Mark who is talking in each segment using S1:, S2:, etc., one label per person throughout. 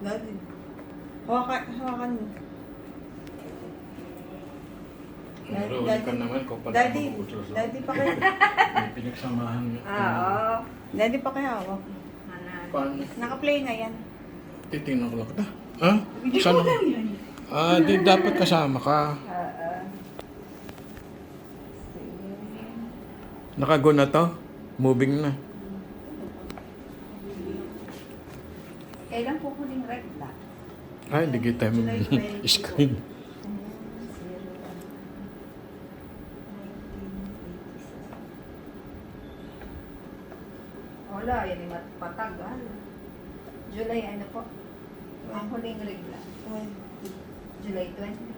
S1: Daddy. Hawakan mo.
S2: Naroon ka naman kung paano
S1: Daddy,
S2: mag-utos.
S1: Daddy pa kaya.
S2: May pinagsamahan niya.
S1: Oo. Daddy pa kaya hawak.
S2: Paano?
S1: Naka-play na yan.
S2: Titingnan ko lang kita. Ha? Saan ako? Di dapat kasama ka. Nakago na to? Moving na.
S1: Kailan po huling regla?
S2: Ay, hindi kita
S1: July 20.
S2: screen.
S1: Wala, yan ay patagal. July ano po? Ang huling regla. July 20.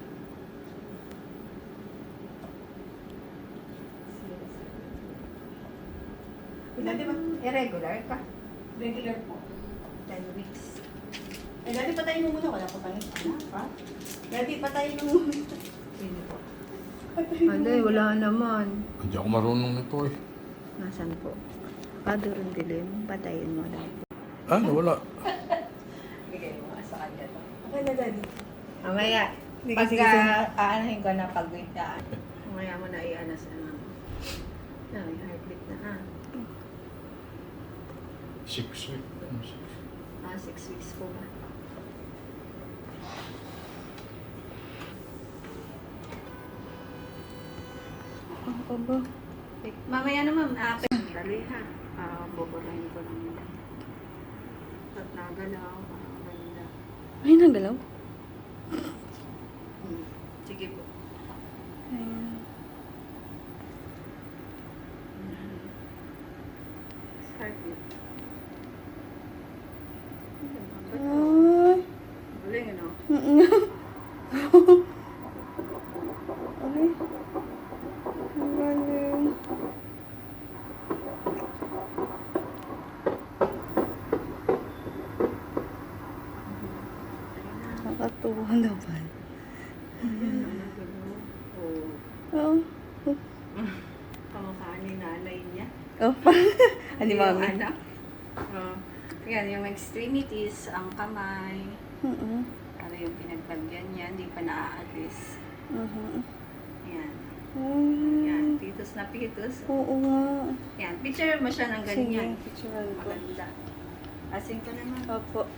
S1: Dati ba? Irregular ka?
S3: Regular po.
S1: 10 weeks.
S3: Eh, dati patayin mo muna. Wala pa tayo. Anak, ha? Dati patayin mo muna.
S1: Sino po? Alay, wala naman.
S2: Hindi ako marunong nito eh.
S1: Nasaan po? Durong dilim. Patayin mo lang.
S2: Wala.
S1: Bigay mo nga sa kanya to.
S3: Okay na, Daddy.
S1: Mamaya,
S3: Sige,
S1: pagka
S3: sige, sige.
S1: aanahin ko na pag-wintaan. Mamaya mo na i-anas na. May heartbeat na
S2: 6 weeks.
S1: 6 weeks po ba? Aba. Mamaya naman, dali ha. Buburahin ko lang yun. At nagalaw, ganda.
S3: Ay, nagalaw?
S1: Sige po.
S3: Ayan.
S1: Heartbeat.
S3: Ay.
S1: Galing, ano?
S3: Ay. Ang galing. Nakakatuwa naman. Oo.
S1: Kamukha ni nanay niya.
S3: Oh, ani
S1: Yung
S3: mami.
S1: anak. Yan, yung extremities, ang kamay. Ano yung pinagbagyan niya, hindi pa naaalis. Yan. Yan, pitos na pitos.
S3: Oo nga.
S1: Yan, picture mo siya ng ganyan.
S3: Sige, picturean ko.
S1: Maganda. Asin ko naman.
S3: Opo.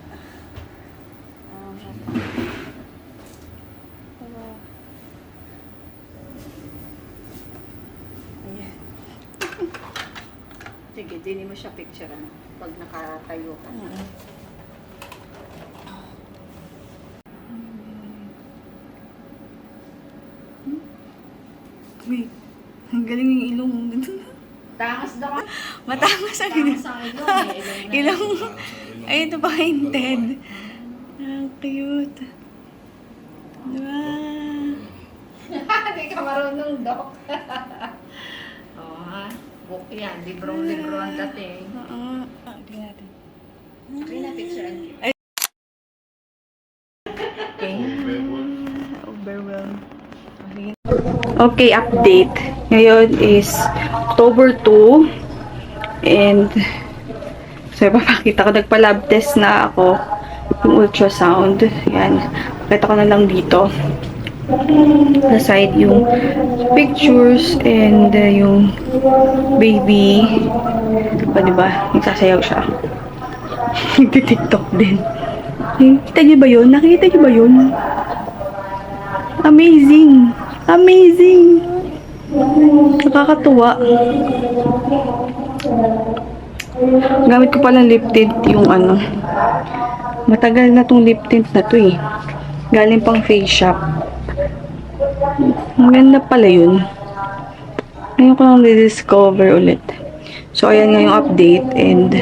S3: Ayan.
S1: Sige, dini mo siya picture ano, pag nakatayo ka.
S3: Wait. Ang galing yung ilong mo dito.
S1: Tangas daw ka.
S3: Matangas ang ilong.
S1: Tangas ang ilong eh.
S3: Ilong. Ay, ito pa hinted. Ang cute. Diba?
S1: Hindi ka marunong, Dok. Oo ha. Book yan. Librong-libro ang dating.
S3: Oo. Tingnan natin.
S1: Okay na, picturean ko.
S3: Okay. Overwhelmed. Okay, update. Ngayon is October 2. And so, papakita ko. Nagpa-lab test na ako. Yung ultrasound. Yan. Pakita ko na lang dito. Sa side yung pictures and yung baby. O, diba? Nagsasayaw siya. Nagti-tiktok din. Nakita niyo ba yun? Nakita niyo ba yun? Amazing! Amazing! Nakakatuwa. Gamit ko palang lip tint yung ano. Matagal na tong lip tint na to eh. Galing pang Face Shop. Maganda pala yun. Ngayon ko lang discover ulit. So, ayan nga yung update and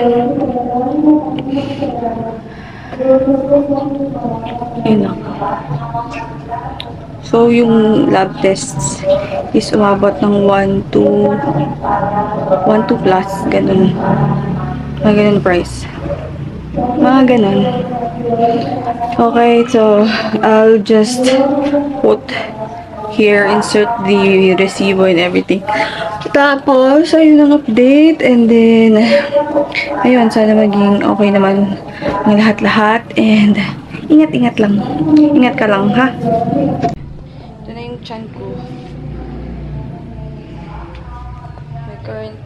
S3: yun na. So, yung lab tests is umabot ng 1 to plus. Ganun. Mga ganun price. Mga ganun. Okay, so, I'll just put here, insert the resibo and everything. Tapos, ayun ang update. And then, ayun, sana maging okay naman ng lahat-lahat. And, ingat-ingat lang. Ingat ka lang, ha? Ito na yung chan ko. My current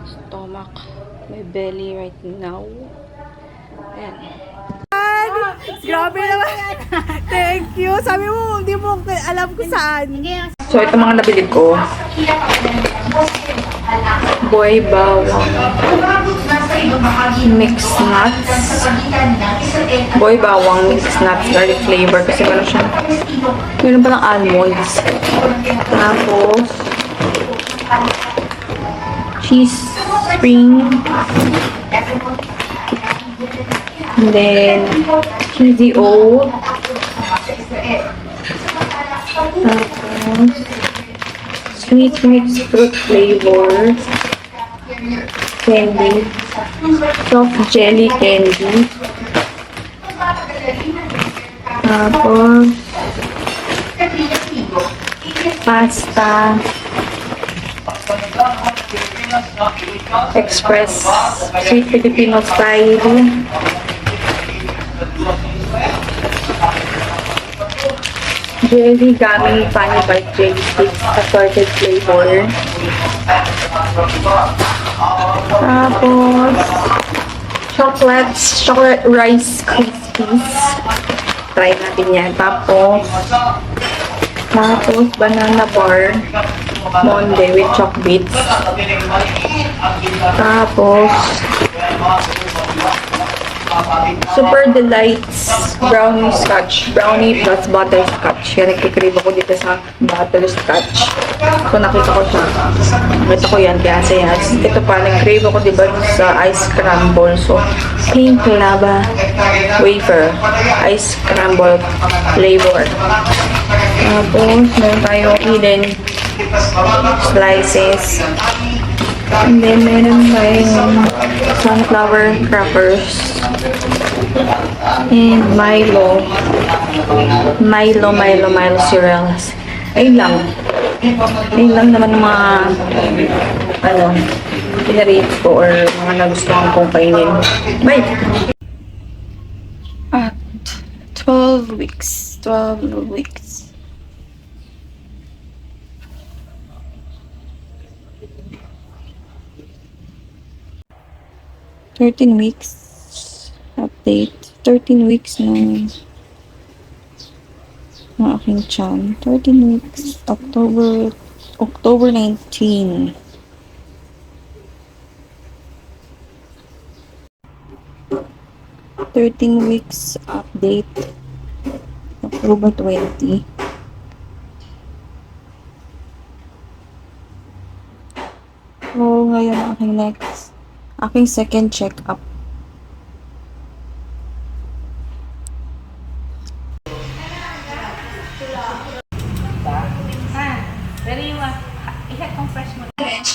S3: stomach. My belly right now. Ayan.
S4: Grabe naman. Thank you. Sabi mo, hindi mo alam kung saan.
S3: So, ito mga nabili ko. Boy bawang mixed nuts. Boy bawang mixed nuts garlic flavor kasi meron siya. Meron palang almonds. Tapos cheese spring. And then cheesy oat. Tapos sweet mixed fruit flavor. Candy. Soft jelly candy. Tapos pasta. Express sweet Filipino style. Jelly gummy funny bite jelly sticks assorted flavor. Tapos chocolate rice krispies. Try natin yan. Tapos banana bar Monday with choc bits. Tapos Super Delights brownie scotch. Brownie plus butterscotch. Kaya nagkikrave ako dito sa butterscotch. So nakita ko siya. Nakita ko yan kaya saya. Ito pa, nag-crave ako diba sa ice scramble. So pink lava wafer. Ice scramble flavor. Tapos meron tayong hidden slices. And then, meron tayong sunflower crackers. And Milo cereals. Ayun lang. Ayun lang naman ng mga pinarate ko or mga nagustuhan kong kainin. Bye! At 12 weeks. 12 weeks. (13 weeks) update. 13 weeks ng aking tiyan. 13 weeks. October 19. (13 weeks) update. October 20. So, ngayon aking second check-up.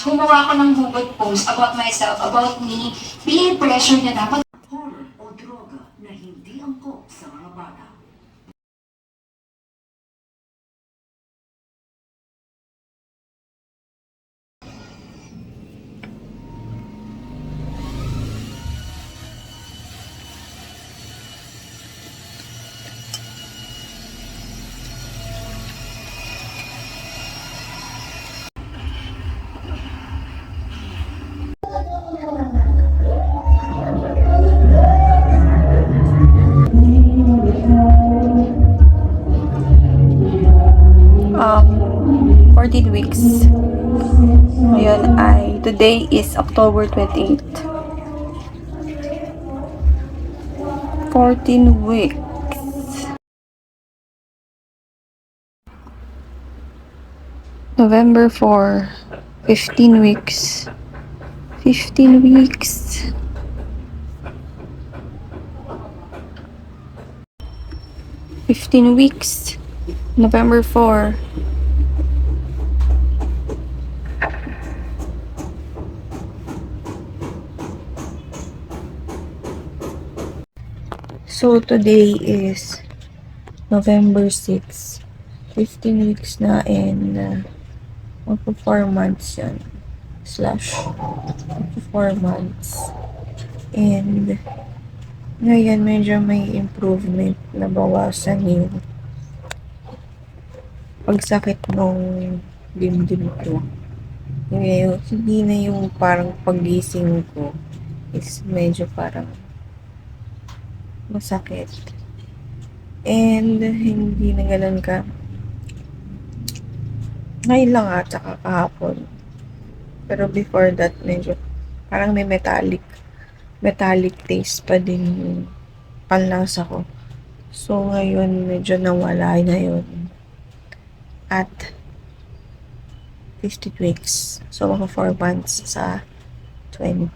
S5: Gumawa ko ng Google post about myself, about me, peer pressure na dapat horror o droga na hindi angkop sa mga bata.
S3: Um, 14 weeks. Ngayon today is October 28. 14 weeks. November 4. 15 weeks. 15 weeks. 15 weeks. November 4. So today is November 6. 15 weeks na and
S1: Magpo 4 months yun. Magpo 4 months. And, ngayon medyo may improvement. Nabawasan yung pagsakit ng dibdib ko. Ngayon, hindi na yung parang pagising ko is medyo parang masakit. And, hindi na ganun ka. Ngayon lang tsaka kahapon. Pero before that, medyo parang may metallic taste pa din yung panlasa ko. So, ngayon, medyo nawala na yun. At 50 weeks. So, mga 4 months sa 20.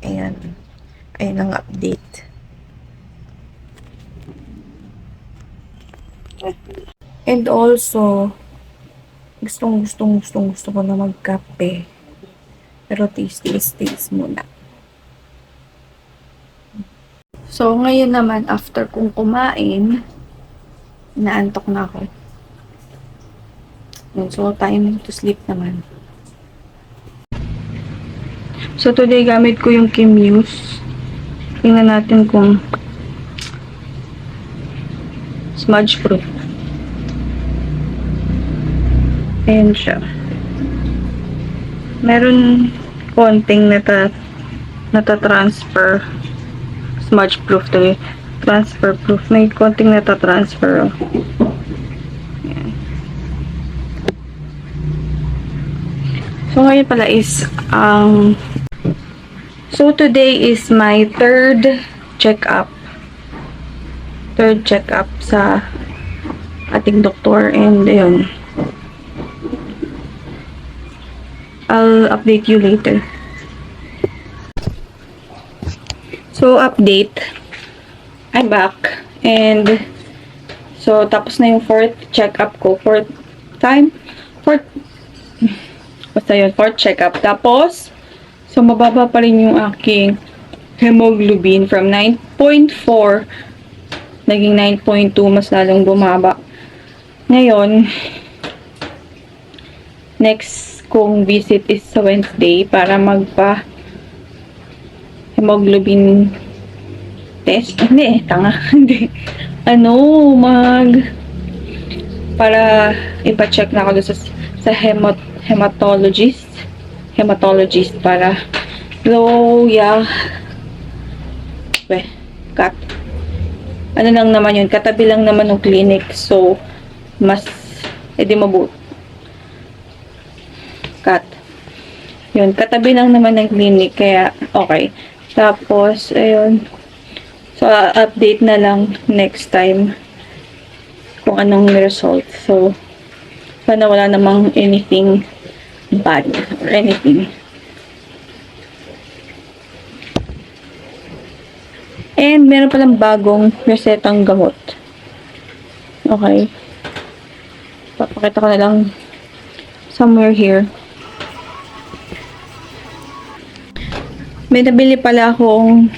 S1: Ayan. Ayun ang update. And also, gustong gusto ko na magkape. Pero taste muna.
S3: So, ngayon naman, after kong kumain, naantok na ako. Yun, so, time to sleep naman. So, today, gamit ko yung Kimuse. Tingnan natin kung smudge proof. Ayan siya. Meron konting nata-transfer. Smudge proof to transfer proof. May konting nata-transfer. Ayan. So, ngayon pala is so, today is my third check-up sa ating doktor, and ayun, I'll update you later. So, update, I'm back, and so, tapos na yung fourth check-up ko, fourth check-up. Tapos, so, mababa pa rin yung aking hemoglobin from 9.4 naging 9.2, mas lalong bumaba. Ngayon, next kong visit is sa Wednesday para magpa hemoglobin test. Hindi, tanga. Hindi. Para ipa-check na ako doon sa hematologist para cut. Ano lang naman yun, katabi lang naman ng clinic, so mas edi mabuti. Cut. Yun, katabi lang naman ng clinic, kaya okay. Tapos, ayun. So, update na lang next time kung anong result. So, sana wala namang anything bad or anything. And, meron palang bagong resetang gamot. Okay. Papakita ko na lang somewhere here. May nabili pala akong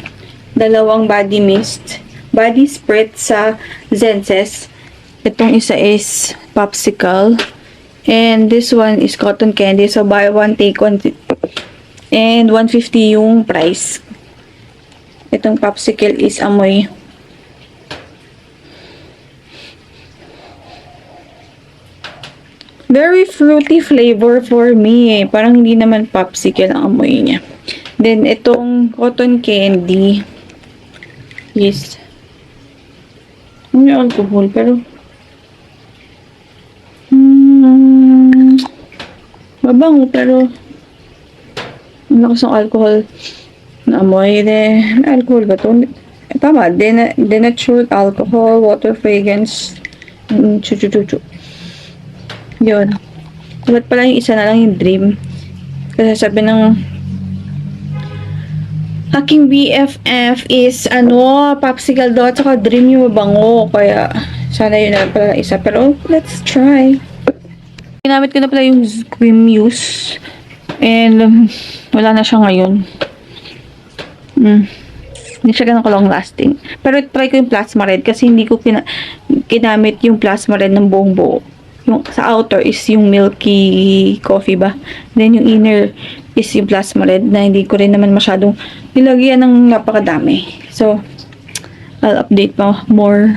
S3: dalawang body mist. Body spritz sa Zenses. Itong isa is popsicle. And this one is cotton candy. So, buy one, take one. And 150 yung price. Itong popsicle is amoy. Very fruity flavor for me. Parang hindi naman popsicle ang amoy niya. Then, itong cotton candy is may alcohol, pero mabango, pero ang lakas ng alcohol na amoy. May alcohol ba ito? Tama, denatured alcohol, water fragrance, yun. Dapat pala yung isa na lang yung Dream. Kasi sabi ng aking BFF is popsicle daw at saka Dream yung mabango. Kaya sana yun na pala isa. Pero let's try. Ginamit ko na pala yung Kimuse. And wala na siya ngayon. Hindi siya ganun long lasting. Pero try ko yung Plasma Red kasi hindi ko ginamit yung Plasma Red ng buong buo. Yung sa outer is yung milky coffee ba. Then yung inner is yung plasma red na hindi ko rin naman masyadong nilagyan ng napakadami. So, I'll update pa more.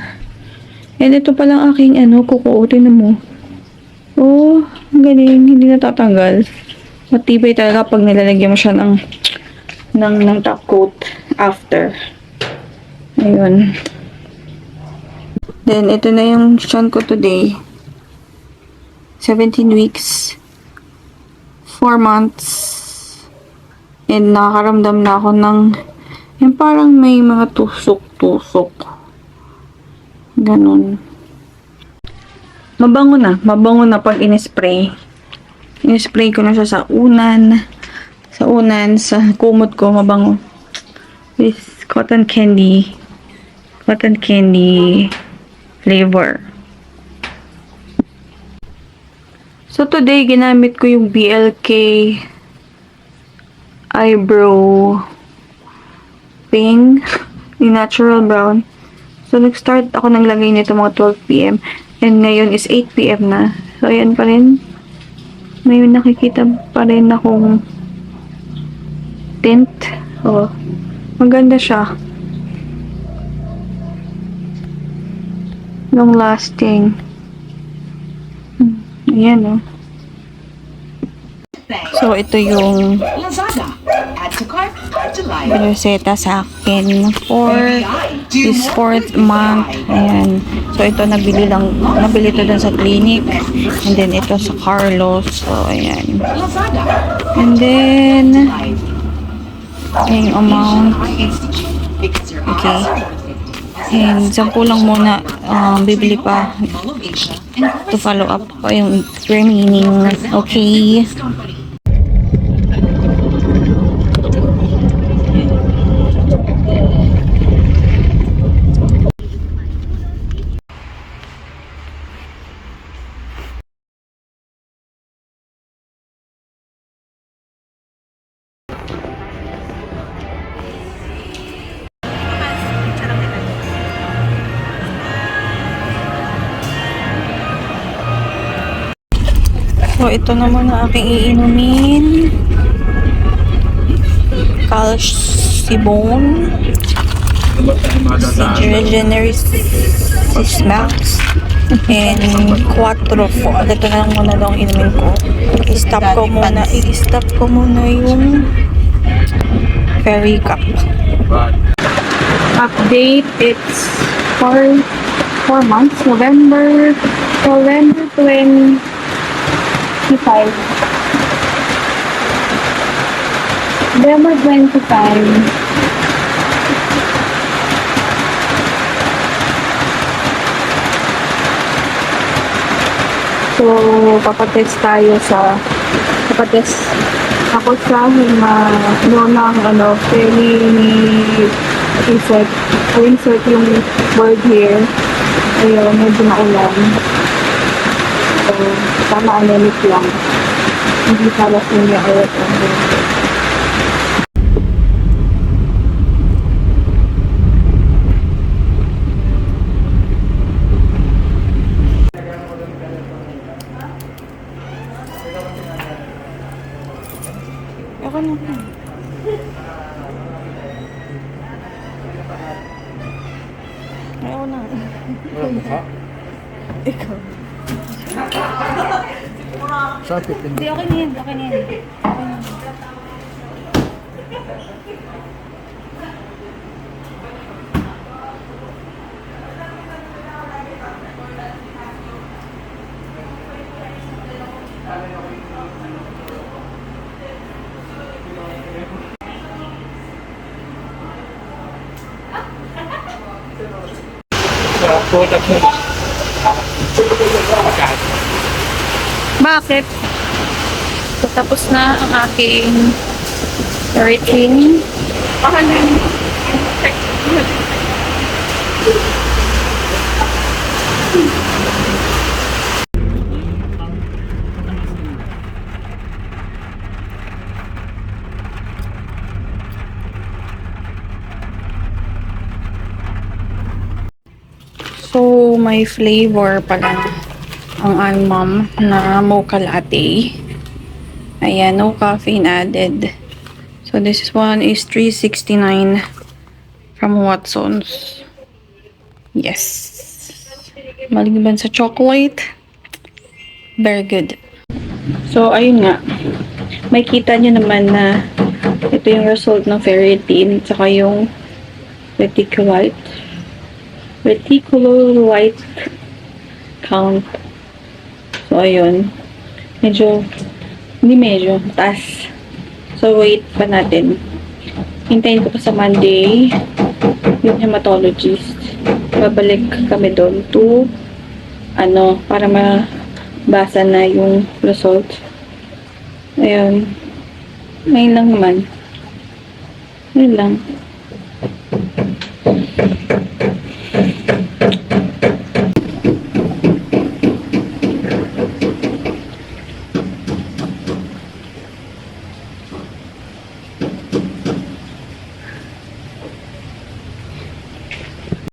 S3: And ito palang aking kukuotin na mo. Oh, ang galing. Hindi natatanggal. Matibay talaga pag nilalagyan mo siya ng top coat after. Ayun. Then, ito na yung shan ko today. 17 weeks. 4 months. And nakakaramdam na ako ng yung parang may mga tusok-tusok. Ganun. Mabango na. Mabango na pag in-spray. In-spray ko na siya sa unan. Sa kumot ko, mabango. With cotton candy flavor. So, today, ginamit ko yung BLK eyebrow pink, yung natural brown. So, nag-start ako naglagay nito mga 12 p.m. And ngayon is 8 p.m. na. So, ayan pa rin. May nakikita pa rin akong tint. Oh, maganda siya. Long lasting. Ayan, oh. So, ito yung
S6: Lazada. Add to cart, add to life.
S3: reseta sa akin for this 4th month. Ayan. So, ito nabili to dun sa clinic. And then, ito sa Carlos. So, ayan.
S6: Lazada.
S3: And then,
S6: Life.
S3: yung amount.
S6: Eye Institute. Because your
S3: Okay.
S6: eyes are worth it.
S3: And 10 lang muna. Bibili pa
S6: Mall of Asia and
S3: to follow up pa yung remaining. Okay.
S6: company.
S3: So, ito naman ang aking iinumin. Calcibone. Regeneris Max. And Quattro. Ito na lang muna daw ang inumin ko. I-stop ko muna yung Fairy Cup. Update. It's 4 months. November 25. November 25. So, papatest ako sa insert yung word here. Ayun, medyo maulan. So, tama anemic lang. Hindi pala niya ayot lang. Ako na. Ayaw na. Ikaw.
S2: Saan pipindot?
S3: Hindi, okay na yan. Okay na yan. Bakit? So, tapos na ang aking routine. So, may flavor pala. ang Anmam na mocha latte. Ayan, no caffeine added. So this one is $3.69 from Watson's. Yes. Maliban sa chocolate, very good. So, ayun nga. May kita nyo naman na ito yung result ng ferritin tsaka yung reticulocyte count. So, ayun. Hindi medyo, taas. So, wait pa natin. Hintayin ko pa sa Monday yung hematologist. Babalik kami doon to para mabasa na yung result. Ayun. Ngayon lang naman. Ayun lang.